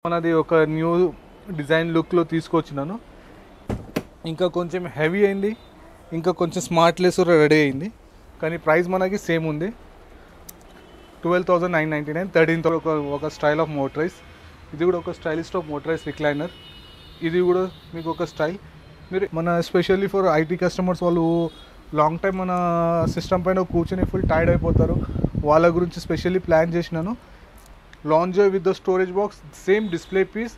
మనది ఒక new design లుక్లో తీసుకొచ్చినాను. ఇంకా కొంచెం హెవీ అయింది, ఇంకా కొంచెం స్మార్ట్లెస్ రెడీ అయింది, కానీ ప్రైస్ మనకి సేమ్ ఉంది. 12,999. 13 ఒక స్టైల్ ఆఫ్ మోటరైజ్. ఇది కూడా ఒక స్టైలిస్ట్ ఆఫ్ మోటరైజ్ రిక్లైనర్. ఇది కూడా మీకు ఒక స్టైల్. మీరు మన ఎస్పెషల్లీ ఫర్ ఐటీ కస్టమర్స్, వాళ్ళు లాంగ్ టైం మన సిస్టమ్ పైన కూర్చొని ఫుల్ టైర్డ్ అయిపోతారు, వాళ్ళ గురించి స్పెషల్లీ ప్లాన్ చేసినాను. Lounger with the storage box, same display piece,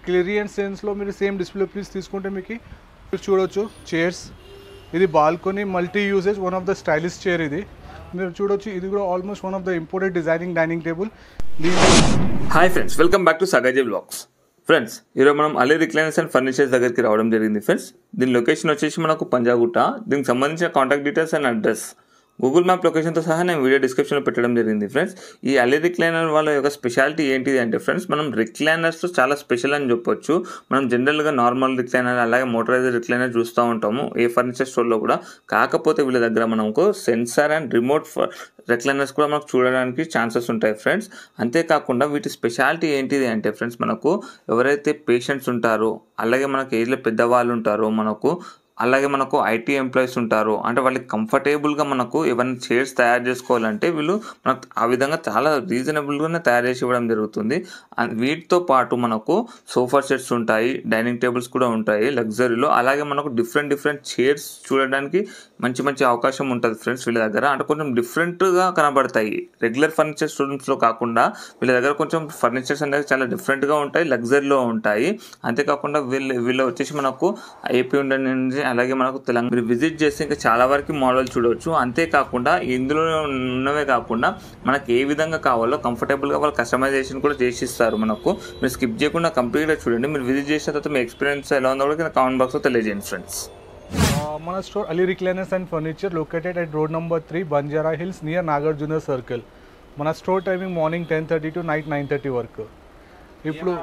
clearance సెన్స్లో మీరు సేమ్ డిస్ప్లే పీస్ తీసుకుంటే మీకు చూడొచ్చు. చైర్స్, ఇది balcony multi usage one of the stylish chair. ఇది మీరు చూడొచ్చు. ఇది కూడా almost one of the imported designing dining table. Hi friends, welcome back to Sagaji vlogs. Friends, ఈరోజు మనం అలీ రిక్లైనర్స్ అండ్ ఫర్నిచర్స్ దగ్గరికి రావడం జరిగింది. ఫ్రెండ్స్, దీని లొకేషన్ వచ్చేసి మనకు పంజాగుట్ట. దీనికి సంబంధించిన contact details and address Google map లొకేషన్తో సహా నేను వీడియో డిస్క్రిప్షన్లో పెట్టడం జరిగింది. ఫ్రెండ్స్, ఈ అలీ రిక్లైనర్ వాళ్ళ యొక్క స్పెషాలిటీ ఏంటిది అంటే ఫ్రెండ్స్, మనం రిక్లైనర్స్లో చాలా స్పెషల్ అని చెప్పొచ్చు. మనం జనరల్గా నార్మల్ రిక్లైనర్ అలాగే మోటరైజర్ రిక్లైనర్ చూస్తూ ఉంటాము ఏ ఫర్నిచర్ స్టోర్లో కూడా. కాకపోతే వీళ్ళ దగ్గర మనకు సెన్సార్ అండ్ రిమోట్ రిక్లైనర్స్ కూడా మనకు చూడడానికి ఛాన్సెస్ ఉంటాయి ఫ్రెండ్స్. అంతేకాకుండా వీటి స్పెషాలిటీ ఏంటిది అంటే ఫ్రెండ్స్, మనకు ఎవరైతే పేషెంట్స్ ఉంటారో, అలాగే మనకు ఏజ్లో పెద్దవాళ్ళు ఉంటారో, అలాగే మనకు ఐటీ ఎంప్లాయీస్ ఉంటారు, అంటే వాళ్ళకి కంఫర్టబుల్గా మనకు ఏమైనా చైర్స్ తయారు చేసుకోవాలంటే వీళ్ళు మనకు ఆ విధంగా చాలా రీజనబుల్గానే తయారు చేసి ఇవ్వడం జరుగుతుంది. వీటితో పాటు మనకు సోఫా సెట్స్ ఉంటాయి, డైనింగ్ టేబుల్స్ కూడా ఉంటాయి లగ్జరీలో. అలాగే మనకు డిఫరెంట్ చైర్స్ చూడడానికి మంచి అవకాశం ఉంటుంది ఫ్రెండ్స్ వీళ్ళ దగ్గర. అంటే కొంచెం డిఫరెంట్గా కనబడతాయి, రెగ్యులర్ ఫర్నిచర్ స్టోర్స్లో కాకుండా వీళ్ళ దగ్గర కొంచెం ఫర్నిచర్స్ అనేది చాలా డిఫరెంట్గా ఉంటాయి, లగ్జరీలో ఉంటాయి. అంతేకాకుండా వీళ్ళు వచ్చేసి మనకు ఏపీ నుంచి అలాగే మనకు తెలంగాణ మీరు విజిట్ చేస్తే ఇంకా చాలా వరకు మోడల్ చూడవచ్చు. అంతేకాకుండా ఇందులో ఉన్నవే కాకుండా మనకి ఏ విధంగా కావాలో కంఫర్టబుల్గా వాళ్ళు కస్టమైజేషన్ కూడా చేసిస్తారు మనకు. మీరు స్కిప్ చేయకుండా కంప్లీట్గా చూడండి. మీరు విజిట్ చేసిన తర్వాత మీ ఎక్స్పీరియన్స్ ఎలా ఉందో కూడా కామెంట్ బాక్స్లో తెలియజేయండి ఫ్రెండ్స్. మన store Ali recliners and furniture located at road number 3 Banjara Hills near Nagarjuna circle. మన store timing morning 10:30 to night 9:30 వరకు. ఇప్పుడు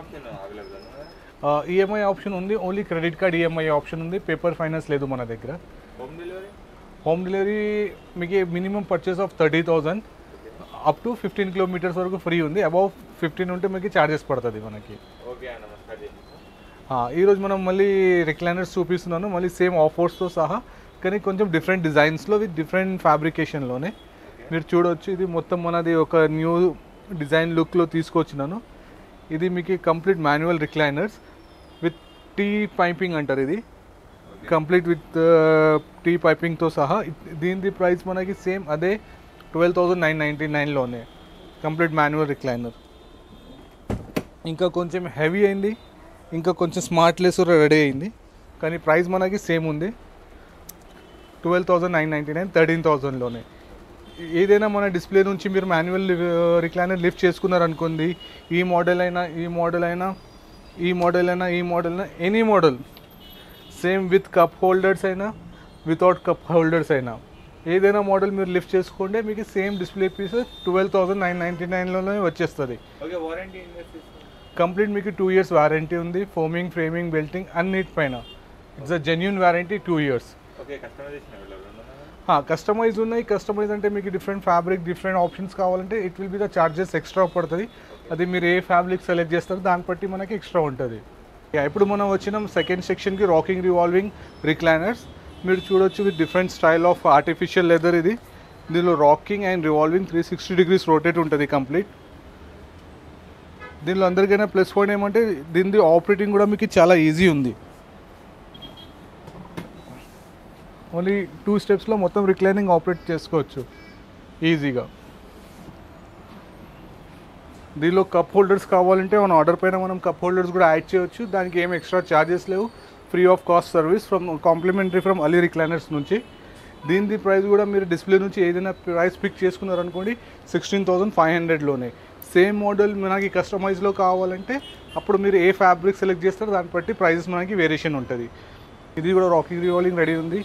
ఈఎంఐ ఆప్షన్ ఉంది, only credit card EMI option ఉంది, పేపర్ ఫైనాన్స్ లేదు మన దగ్గర. హోమ్ డెలివరీ మీకు minimum purchase of 30,000 up to 15 kilometres వరకు ఫ్రీ ఉంది. అబౌవ్ 15 ఉంటే మీకు ఛార్జెస్ పడుతుంది మనకి. ఈరోజు మనం మళ్ళీ రిక్లైనర్స్ చూపిస్తున్నాను, మళ్ళీ సేమ్ ఆఫర్స్తో సహా, కానీ కొంచెం డిఫరెంట్ డిజైన్స్లో విత్ డిఫరెంట్ ఫ్యాబ్రికేషన్లోనే. మీరు చూడవచ్చు. ఇది మొత్తం మనది ఒక న్యూ డిజైన్ లుక్లో తీసుకొచ్చినాను. ఇది మీకు complete manual recliners with T piping అంటారు. ఇది కంప్లీట్ విత్ టీ పైపింగ్తో సహా. దీని ప్రైస్ మనకి సేమ్ అదే 12,999లోనే కంప్లీట్ మాన్యువల్ రిక్లైనర్. ఇంకా కొంచెం హెవీ అయింది, ఇంకా కొంచెం స్మార్ట్లెస్ రెడీ అయింది, కానీ ప్రైస్ మనకి సేమ్ ఉంది. 12,999, 13,000లోనే. ఏదైనా మన డిస్ప్లే నుంచి మీరు మాన్యువల్ రిక్లైనర్ లిఫ్ట్ చేసుకున్నారనుకోండి, ఈ మోడల్ అయినా any model same with cup holders అయినా వితౌట్ కప్ హోల్డర్స్ అయినా ఏదైనా మోడల్ మీరు లిఫ్ట్ చేసుకుంటే మీకు సేమ్ డిస్ప్లే పీస్ 12,999లోనే వచ్చేస్తుంది. కంప్లీట్ మీకు 2 years వారంటీ ఉంది. ఫోమింగ్, ఫ్రేమింగ్, బెల్టింగ్ అన్నిటి పైన it's a genuine warranty 2 years. Customize ఉన్నాయి. కస్టమైజ్ అంటే మీకు డిఫరెంట్ ఫ్యాబ్రిక్, డిఫరెంట్ ఆప్షన్స్ కావాలంటే it will be the charges extra పడుతుంది. అది మీరు ఏ ఫ్యాబ్రిక్ సెలెక్ట్ చేస్తారో దాన్ని బట్టి మనకి ఎక్స్ట్రా ఉంటుంది. ఇప్పుడు మనం వచ్చిన సెకండ్ సెక్షన్కి రాకింగ్ రివాల్వింగ్ రిక్లైనర్స్. మీరు చూడొచ్చు with different style of artificial leather. ఇది దీనిలో rocking and revolving 360 degrees rotate ఉంటుంది కంప్లీట్. దీనిలో అందరికైనా ప్లస్ పాయింట్ ఏమంటే దీని ఆపరేటింగ్ కూడా మీకు చాలా ఈజీ ఉంది. ఓన్లీ 2 steps మొత్తం రిక్లైనింగ్ ఆపరేట్ చేసుకోవచ్చు ఈజీగా. దీనిలో కప్ హోల్డర్స్ కావాలంటే మన ఆర్డర్ పైన మనం కప్ హోల్డర్స్ కూడా యాడ్ చేయవచ్చు. దానికి ఏం ఎక్స్ట్రా ఛార్జెస్ లేవు, free of cost service complimentary from Ali recliners నుంచి. దీని ప్రైస్ కూడా మీరు డిస్ప్లే నుంచి ఏదైనా ప్రైస్ పిక్ చేసుకున్నారనుకోండి 16,500లోనే. సేమ్ మోడల్ మనకి కస్టమైజ్లో కావాలంటే అప్పుడు మీరు ఏ ఫ్యాబ్రిక్ సెలెక్ట్ చేస్తారో దాన్ని బట్టి ప్రైజెస్ మనకి వేరియేషన్ ఉంటుంది. ఇది కూడా రాకింగ్ రివాల్వింగ్ రెడీ ఉంది.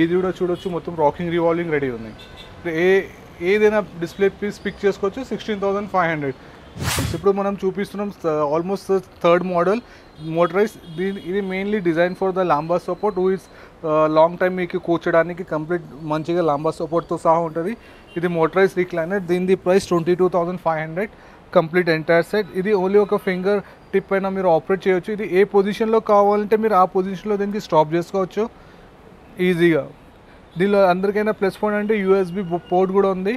ఇది కూడా చూడొచ్చు, మొత్తం రాకింగ్ రివాల్వింగ్ రెడీ ఉంది. ఏదైనా డిస్ప్లే పీస్ పిక్ చేసుకోవచ్చు 16,500. ఇప్పుడు మనం చూపిస్తున్నాం ఆల్మోస్ట్ థర్డ్ మోడల్ మోటరైజ్. ఇది mainly design for the Lamba support who is long time మీకు కూర్చోడానికి కంప్లీట్ మంచిగా లాంబా సపోర్ట్తో సహా ఉంటుంది. ఇది మోటరైజ్ రిక్లైనర్. దీని ప్రైస్ 22,500. Complete entire set. ఇది ఓన్లీ ఒక ఫింగర్ టిప్ పైన మీరు ఆపరేట్ చేయొచ్చు. ఇది ఏ పొజిషన్లో కావాలంటే మీరు ఆ పొజిషన్లో దీనికి స్టాప్ చేసుకోవచ్చు ఈజీగా. దీనిలో అందరికైనా ప్లస్ పాయింట్ అంటే యూఎస్బి పోర్ట్ కూడా ఉంది.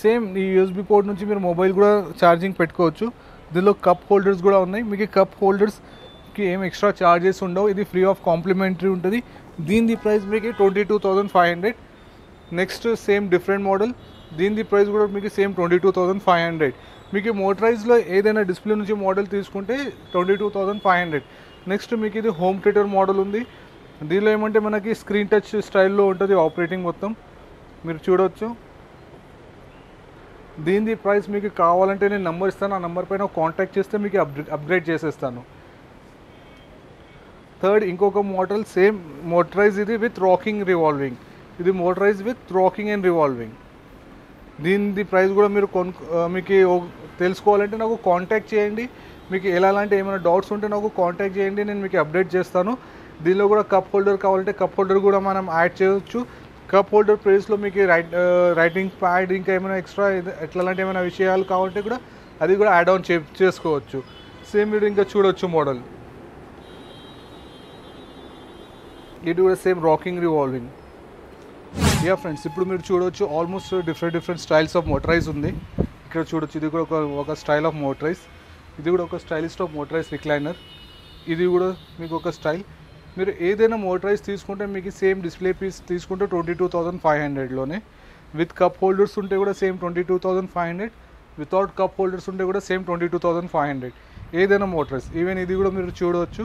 సేమ్ ఈ యూఎస్బి పోర్ట్ నుంచి మీరు మొబైల్ కూడా ఛార్జింగ్ పెట్టుకోవచ్చు. దీనిలో కప్ హోల్డర్స్ కూడా ఉన్నాయి. మీకు కప్ హోల్డర్స్కి ఏం ఎక్స్ట్రా చార్జెస్ ఉండవు. ఇది ఫ్రీ ఆఫ్ కాంప్లిమెంటరీ ఉంటుంది. దీని ప్రైస్ మీకు 22,500. నెక్స్ట్ సేమ్ డిఫరెంట్ మోడల్, దీని ప్రైస్ కూడా మీకు సేమ్ 22,500. మీకు మోటరైజ్లో ఏదైనా డిస్ప్లే నుంచి మోడల్ తీసుకుంటే 22,500. నెక్స్ట్ మీకు ఇది హోమ్ థియేటర్ మోడల్ ఉంది. దీనిలో ఏమంటే మనకి స్క్రీన్ టచ్ స్టైల్లో ఉంటుంది ఆపరేటింగ్ మొత్తం, మీరు చూడవచ్చు. దీని ప్రైస్ మీకు కావాలంటే నేను నెంబర్ ఇస్తాను, ఆ నెంబర్ పైన కాంటాక్ట్ చేస్తే మీకు అప్గ్రేడ్ చేసేస్తాను. థర్డ్ ఇంకొక మోడల్ సేమ్ మోటరైజ్, ఇది విత్ రాకింగ్ రివాల్వింగ్. ఇది motorise with rocking and revolving. దీని ప్రైస్ కూడా మీరు మీకు తెలుసుకోవాలంటే నాకు కాంటాక్ట్ చేయండి. మీకు ఎలాంటి ఏమైనా డౌట్స్ ఉంటే నాకు కాంటాక్ట్ చేయండి, నేను మీకు అప్డేట్ చేస్తాను. దీనిలో కూడా కప్ హోల్డర్ కావాలంటే కప్ హోల్డర్ కూడా మనం యాడ్ చేయవచ్చు. కప్ హోల్డర్ ప్లేస్లో మీకు రైటింగ్ ప్యాడ్ ఇంకా ఏమైనా ఎక్స్ట్రా ఎట్లాంటి ఏమైనా విషయాలు కావాలంటే కూడా అది కూడా యాడ్ ఆన్ చేసుకోవచ్చు. సేమ్ మీరు ఇంకా చూడవచ్చు మోడల్, ఇది కూడా same rocking revolving. Yeah friends, ఇప్పుడు మీరు చూడవచ్చు almost different styles of motorise ఉంది. ఇక్కడ చూడొచ్చు, ఇది కూడా ఒక స్టైల్ ఆఫ్ మోటరైజ్. ఇది కూడా ఒక స్టైలిస్ట్ ఆఫ్ మోటరైజ్ రిక్లైనర్. ఇది కూడా మీకు ఒక స్టైల్. మీరు ఏదైనా మోటరైజ్ తీసుకుంటే మీకు సేమ్ డిస్ప్లే పీస్ తీసుకుంటే 22,500లోనే. విత్ కప్ హోల్డర్స్ ఉంటే కూడా సేమ్ 22,500. వితౌట్ కప్ హోల్డర్స్ ఉంటే కూడా సేమ్ 22,500. ఏదైనా మోటరైజ్, ఈవెన్ ఇది కూడా మీరు చూడవచ్చు,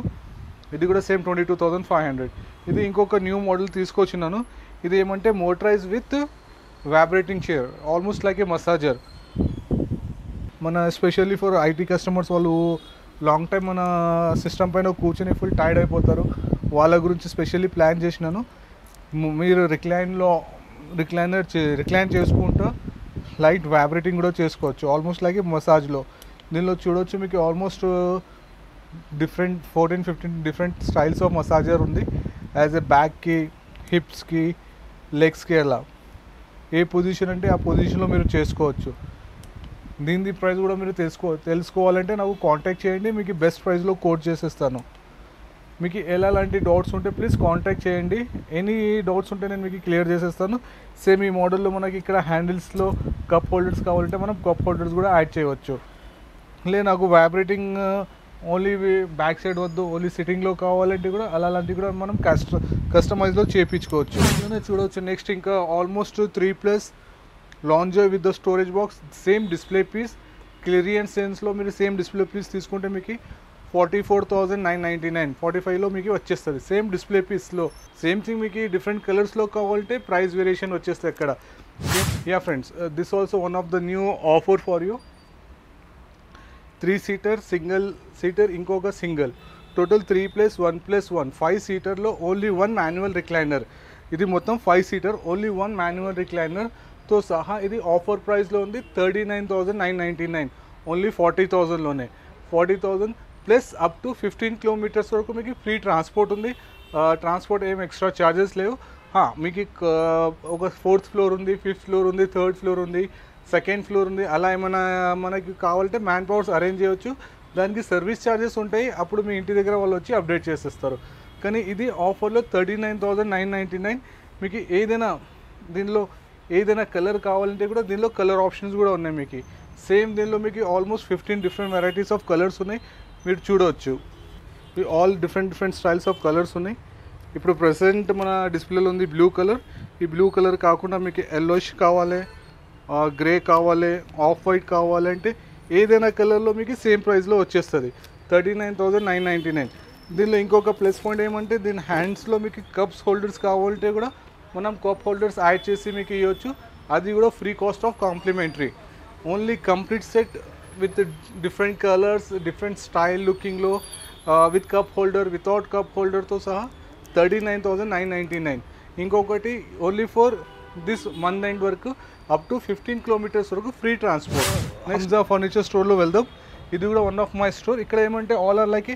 ఇది కూడా సేమ్ 22,500. ఇది ఇంకొక న్యూ మోడల్ తీసుకొచ్చినాను. ఇది ఏమంటే motorise with vibrating chair, almost like A massager. మన ఎస్పెషల్లీ ఫర్ ఐటీ కస్టమర్స్, వాళ్ళు లాంగ్ టైం మన సిస్టమ్ పైన కూర్చొని ఫుల్ టైర్డ్ అయిపోతారు. వాళ్ళ గురించి స్పెషల్లీ ప్లాన్ చేసినాను. మీరు రిక్లైన్ చేసుకుంటూ లైట్ వైబ్రేటింగ్ కూడా చేసుకోవచ్చు, ఆల్మోస్ట్ లైక్ ఏ మసాజ్లో. దీనిలో చూడవచ్చు మీకు almost 14-15 different styles of massager ఉంది. యాజ్ ఎ బ్యాక్కి, హిప్స్కి, లెగ్స్కి, అలా ఏ పొజిషన్ అంటే ఆ పొజిషన్లో మీరు చేసుకోవచ్చు. దీని ప్రైస్ కూడా మీరు తెలుసుకోవాలంటే నాకు కాంటాక్ట్ చేయండి, మీకు బెస్ట్ ప్రైస్లో కోట్ చేసేస్తాను. మీకు ఎలాంటి డౌట్స్ ఉంటే ప్లీజ్ కాంటాక్ట్ చేయండి. ఎనీ డౌట్స్ ఉంటే నేను మీకు క్లియర్ చేసేస్తాను. సేమ్ ఈ మోడల్లో మనకి ఇక్కడ హ్యాండిల్స్లో కప్ హోల్డర్స్ కావాలంటే మనం కప్ హోల్డర్స్ కూడా యాడ్ చేయవచ్చు. నాకు వైబ్రేటింగ్ ఓన్లీ బ్యాక్ సైడ్ వద్దు, ఓన్లీ సిట్టింగ్లో కావాలంటే కూడా అలాంటివి కూడా మనం కస్టమైజ్లో చేయించుకోవచ్చు. చూడవచ్చు. నెక్స్ట్ ఇంకా almost 3+ lounger with the storage box, same display piece. Clearance సెన్స్లో మీరు సేమ్ డిస్ప్లే పీస్ తీసుకుంటే మీకు 44,999, 45లో మీకు వచ్చేస్తుంది. సేమ్ డిస్ప్లే పీస్లో సేమ్ థింగ్ మీకు డిఫరెంట్ కలర్స్లో కావాలంటే ప్రైస్ వేరియేషన్ వచ్చేస్తుంది అక్కడ. Yeah friends, this also one of the new offer for you. 3 seater, single seater, ఇంకొక సింగిల్, టోటల్ 3+1+1 5 సీటర్లో ఓన్లీ 1 మాన్యువల్ రిక్లైనర్. ఇది మొత్తం 5 సీటర్, ఓన్లీ 1 మాన్యువల్ రిక్లైనర్తో సహా ఇది ఆఫర్ ప్రైస్లో ఉంది. 39,999, ఓన్లీ 40,000లోనే. 40,000 ప్లస్ అప్ టు 15 కిలోమీటర్స్ వరకు మీకు ఫ్రీ ట్రాన్స్పోర్ట్ ఉంది. ట్రాన్స్పోర్ట్ ఏం ఎక్స్ట్రా ఛార్జెస్ లేవు. మీకు ఒక 4th ఫ్లోర్ ఉంది, 5th ఫ్లోర్ ఉంది, 3rd ఫ్లోర్ ఉంది, 2nd ఫ్లోర్ ఉంది. అలా ఏమైనా మనకి కావాలంటే మ్యాన్ పవర్స్ అరేంజ్ చేయవచ్చు. దానికి సర్వీస్ ఛార్జెస్ ఉంటాయి, అప్పుడు మీ ఇంటి దగ్గర వాళ్ళు వచ్చి అప్డేట్ చేసేస్తారు. కానీ ఇది ఆఫర్లో 39,999. మీకు దీనిలో ఏదైనా కలర్ కావాలంటే కూడా దీనిలో కలర్ ఆప్షన్స్ కూడా ఉన్నాయి మీకు. సేమ్ దీనిలో మీకు almost 15 different varieties of colours ఉన్నాయి, మీరు చూడవచ్చు. All different styles of colours ఉన్నాయి. ఇప్పుడు ప్రెసెంట్ మన డిస్ప్లేలో ఉంది బ్లూ కలర్. ఈ బ్లూ కలర్ కాకుండా మీకు ఎల్లోష్ కావాలి, గ్రే కావాలి, ఆఫ్ వైట్ కావాలంటే ఏదైనా కలర్లో మీకు సేమ్ ప్రైస్లో వచ్చేస్తుంది. 39,999. దీనిలో ఇంకొక ప్లస్ పాయింట్ ఏమంటే దీని హ్యాండ్స్లో మీకు కప్స్ హోల్డర్స్ కావాలంటే కూడా మనం కప్ హోల్డర్స్ యాడ్ చేసి మీకు ఇవ్వచ్చు. అది కూడా free cost of complimentary. Only complete set with different colours, different style లుకింగ్లో, with cup holder, without cup హోల్డర్తో సహా 39,999. ఇంకొకటి only for this month end వరకు అప్ టు 15 కిలోమీటర్స్ వరకు ఫ్రీ ట్రాన్స్పోర్ట్. నెక్స్ట్ ఫర్నిచర్ స్టోర్లో వెళ్దాం. ఇది కూడా వన్ ఆఫ్ మై స్టోర్. ఇక్కడ ఏమంటే all are like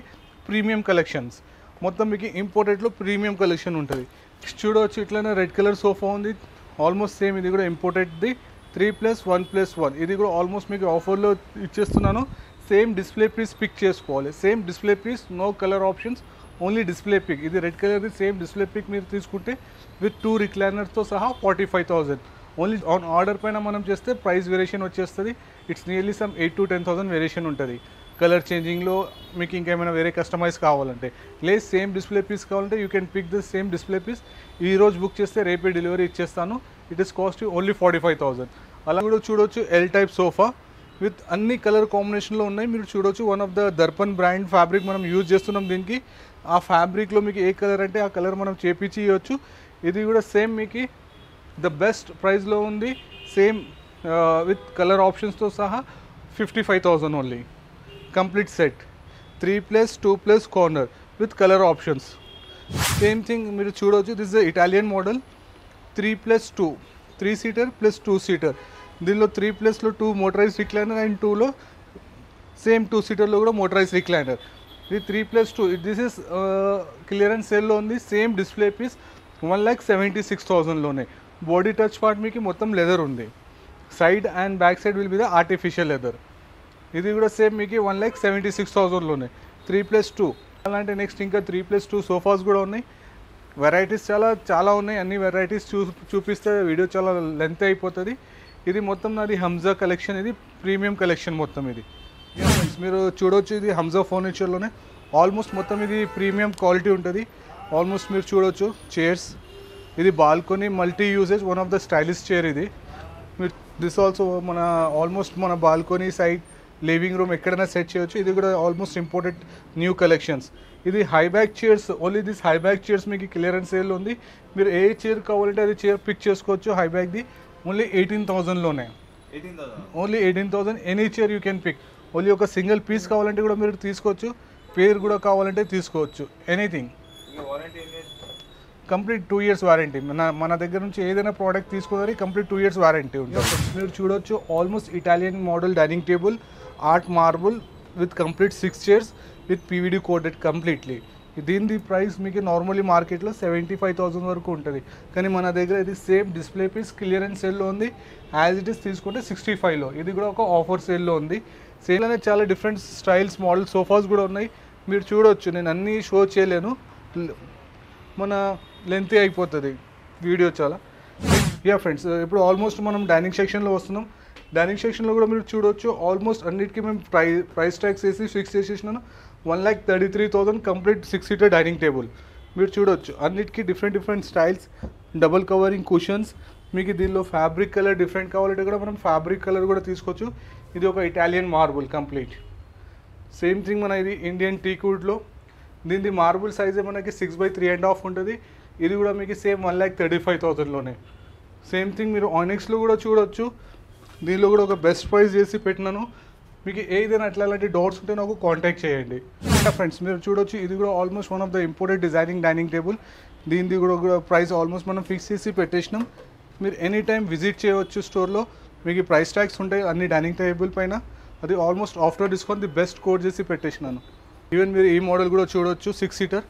premium collections. మొత్తం మీకు ఇంపోర్టెడ్లో ప్రీమియం కలెక్షన్ ఉంటుంది. చూడవచ్చు, ఇట్లానే రెడ్ కలర్ సోఫా ఉంది, ఆల్మోస్ట్ సేమ్. ఇది కూడా ఇంపోర్టెడ్ది 3+1+1 ఇది కూడా ఆల్మోస్ట్ మీకు ఆఫర్లో ఇచ్చేస్తున్నాను. సేమ్ డిస్ప్లే పీస్ పిక్ చేసుకోవాలి. Same display piece, no colour options, only display pick. ఇది రెడ్ కలర్ది సేమ్ డిస్ప్లే పిక్ మీరు తీసుకుంటే విత్ 2 రిక్లైనర్స్తో సహా 45,000. ఓన్లీ ఆన్ ఆర్డర్ పైన మనం చేస్తే ప్రైస్ వేరియేషన్ వచ్చేస్తుంది. It's nearly some 8,000 to 10,000 variation ఉంటుంది. కలర్ చేంజింగ్లో మీకు ఇంకేమైనా వేరే కస్టమైజ్ కావాలంటే, లేదు సేమ్ డిస్ప్లే పీస్ కావాలంటే you can pick the same display piece. ఈరోజు బుక్ చేస్తే రేపే డెలివరీ ఇచ్చేస్తాను. It is cost only 45,000. అలా కూడా చూడొచ్చు ఎల్ టైప్ సోఫా విత్ అన్ని కలర్ కాంబినేషన్లో ఉన్నాయి. మీరు చూడొచ్చు one of the Darpan brand fabric మనం యూజ్ చేస్తున్నాం దీనికి. ఆ ఫ్యాబ్రిక్లో మీకు ఏ కలర్ అంటే ఆ కలర్ మనం చేపించి ఇవ్వచ్చు. ఇది కూడా సేమ్ మీకు ద బెస్ట్ ప్రైస్లో ఉంది. సేమ్ విత్ కలర్ ఆప్షన్స్తో సహా 55,000 only. Complete set 3+2+ corner with colour options. Same thing మీరు చూడవచ్చు. This is Italian model 3+2, 3 seater plus 2 seater. దీనిలో 3+లో 2 మోటరైజ్ రిక్లైనర్ అండ్ 2లో సేమ్ 2 సీటర్లో కూడా మోటరైజ్ రిక్లైనర్. ఇది 3+2. దిస్ ఇస్ క్లియరెన్స్ సేల్లో ఉంది. సేమ్ డిస్ప్లే పీస్ 1,76,000లోనే. బాడీ టచ్ పార్ట్ మీకు మొత్తం లెదర్ ఉంది. Side and back side will be the artificial leather. ఇది కూడా సేమ్ మీకు 1,76,000లోనే 3+2. అలాంటి నెక్స్ట్ ఇంకా 3+2 సోఫాస్ కూడా ఉన్నాయి. వెరైటీస్ చాలా ఉన్నాయి. అన్ని వెరైటీస్ చూపిస్తే వీడియో చాలా లెంత్ అయిపోతుంది. ఇది మొత్తం నాది హంజా కలెక్షన్. ఇది ప్రీమియం కలెక్షన్ మొత్తం. ఇది మీరు చూడవచ్చు. ఇది హంజా ఫర్నిచర్లోనే ఆల్మోస్ట్ మొత్తం ఇది ప్రీమియం క్వాలిటీ ఉంటుంది. ఆల్మోస్ట్ మీరు చూడవచ్చు చైర్స్. ఇది balcony multi usage one of the stylish chair ఇది. మీరు దిస్ ఆల్సో మన ఆల్మోస్ట్ మన బాల్కనీ సైడ్ లివింగ్ రూమ్ ఎక్కడైనా సెట్ చేయొచ్చు. ఇది కూడా ఆల్మోస్ట్ ఇంపోర్టెడ్ న్యూ కలెక్షన్స్. ఇది high back chairs. Only this high back chairs మీకు క్లియరెన్స్ సేల్ ఉంది. మీరు ఏ చైర్ కావాలంటే అది చైర్ పిక్ చేసుకోవచ్చు. హై బ్యాక్ది ఓన్లీ 18,000లోనే. Only 18,000 any chair you can pick. Only ఒక సింగిల్ పీస్ కావాలంటే కూడా మీరు తీసుకోవచ్చు. పేరు కూడా కావాలంటే తీసుకోవచ్చు. ఎనీథింగ్. Complete 2 years warranty. మన దగ్గర నుంచి ఏదైనా ప్రోడక్ట్ తీసుకోవాలి కంప్లీట్ 2 years వారంటీ ఉంటుంది. మీరు చూడొచ్చు almost Italian model dining table, art marble with complete 6 chairs with PVD coated completely. దీని ప్రైస్ మీకు నార్మల్లీ మార్కెట్లో 75,000 వరకు ఉంటుంది. కానీ మన దగ్గర ఇది సేమ్ డిస్ప్లే పీస్ క్లియరెన్స్ సేల్లో ఉంది. యాజ్ ఇట్ ఈస్ తీసుకుంటే 65లో. ఇది కూడా ఒక ఆఫర్ సేల్లో ఉంది. సేల్ అనేది చాలా డిఫరెంట్ స్టైల్స్ మోడల్ సోఫాస్ కూడా ఉన్నాయి. మీరు చూడవచ్చు. నేను అన్నీ షో చేయలేను, మన లెంత్ అయిపోతుంది వీడియో చాలా. ఫ్రెండ్స్ ఇప్పుడు ఆల్మోస్ట్ మనం డైనింగ్ సెక్షన్లో వస్తున్నాం. డైనింగ్ సెక్షన్లో కూడా మీరు చూడవచ్చు. ఆల్మోస్ట్ అన్నిటికీ మేము ప్రైస్ ట్యాక్స్ వేసి ఫిక్స్ చేసేసినాను. 1,33,000 కంప్లీట్ 6 seater డైనింగ్ టేబుల్. మీరు చూడవచ్చు అన్నిటికీ different styles, double covering cushions. మీకు దీనిలో ఫ్యాబ్రిక్ కలర్ డిఫరెంట్ కావాలంటే కూడా మనం ఫ్యాబ్రిక్ కలర్ కూడా తీసుకోవచ్చు. ఇది ఒక Italian marble complete. Same thing మన ఇది ఇండియన్ టీక్వుడ్లో. దీని మార్బుల్ సైజే మనకి 6/3.5 ఉంటుంది. ఇది కూడా మీకు సేమ్ 1,35,000లోనే. సేమ్ థింగ్ మీరు ఆనిక్స్లో కూడా చూడవచ్చు. దీనిలో కూడా ఒక బెస్ట్ ప్రైస్ చేసి పెట్టినాను. మీకు ఏదైనా అట్లాంటి డౌట్స్ ఉంటే నాకు కాంటాక్ట్ చేయండి. ఫ్రెండ్స్ మీరు చూడొచ్చు. ఇది కూడా almost one of the imported designing dining table. దీనిది కూడా ప్రైస్ ఆల్మోస్ట్ మనం ఫిక్స్ చేసి పెట్టేసినాం. మీరు ఎనీ టైం విజిట్ చేయవచ్చు స్టోర్లో. మీకు ప్రైస్ ట్యాగ్స్ ఉంటాయి అన్ని డైనింగ్ టేబుల్ పైన. అది almost after discount the best code చేసి పెట్టేసినాను. ఈవెన్ మీరు ఈ మోడల్ కూడా చూడవచ్చు 6 seater.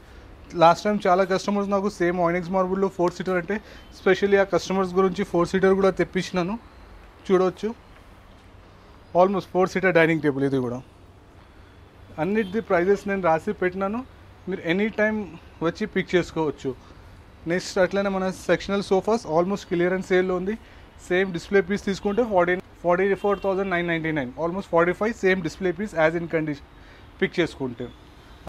లాస్ట్ టైం చాలా కస్టమర్స్ నాకు సేమ్ ఆయినిక్స్ మార్బుల్లో 4 seater అంటే స్పెషల్లీ ఆ కస్టమర్స్ గురించి 4 seater కూడా తెప్పించినాను. చూడవచ్చు ఆల్మోస్ట్ 4 seater డైనింగ్ టేబుల్. ఇది కూడా అన్నిటి ప్రైజెస్ నేను రాసి పెట్టినాను. మీరు ఎనీ టైం వచ్చి పిక్ చేసుకోవచ్చు. నెక్స్ట్ అట్లనే మన సెక్షనల్ సోఫాస్ ఆల్మోస్ట్ క్లియరెన్స్ సేల్లో ఉంది. సేమ్ డిస్ప్లే పీస్ తీసుకుంటే 44,999, almost 45 same display piece as in condition pick చేసుకుంటే.